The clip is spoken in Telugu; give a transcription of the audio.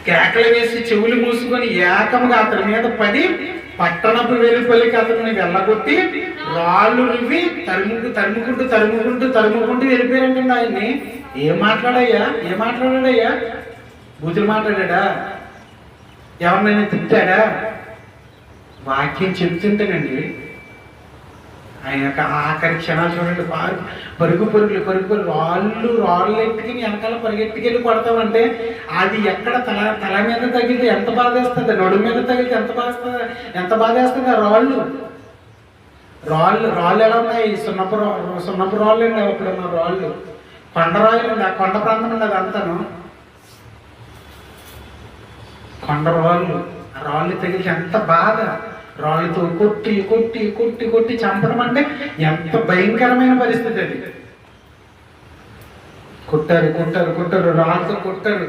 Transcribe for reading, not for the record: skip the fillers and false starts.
కేకలు వేసి చెవులు మూసుకొని ఏకంగా అతని మీద పడి పట్టణపు వెలుపలికి అతన్ని వెళ్ళగొట్టి రాళ్ళు రువ్వి తరుముకుంటూ వెళ్ళిపోయారంటండి ఆయన్ని. ఏం మాట్లాడాడయ్యా? బూతులు మాట్లాడా? ఎవరినైనా తిట్టాడా? వాక్యం చెప్తుంటేనండి ఆయన యొక్క ఆఖరి క్షణాలు చూడండి. పరుగు రాళ్ళు ఎట్టుకుని వెనకాల పరిగెట్టుకెళ్ళి కొడతామంటే అది ఎక్కడ తల మీద తగిలితే ఎంత బాధ వేస్తుంది, నడుము మీద తగిలితే ఎంత బాధ వేస్తుంది. ఆ రాళ్ళు ఎలా ఉన్నాయి? సున్నపు రాళ్ళు అండి. అప్పుడున్న రాళ్ళు కొండ రాళ్ళు అండి. ఆ కొండ ప్రాంతం అండి అదంతాను కొండ రాళ్ళు. ఆ రాళ్ళు తగిలితే ఎంత బాధ. రాళ్ళతో కొట్టి చంపడం అంటే ఎంత భయంకరమైన పరిస్థితి అది. కొట్టారు రాళ్ళతో కొట్టారు.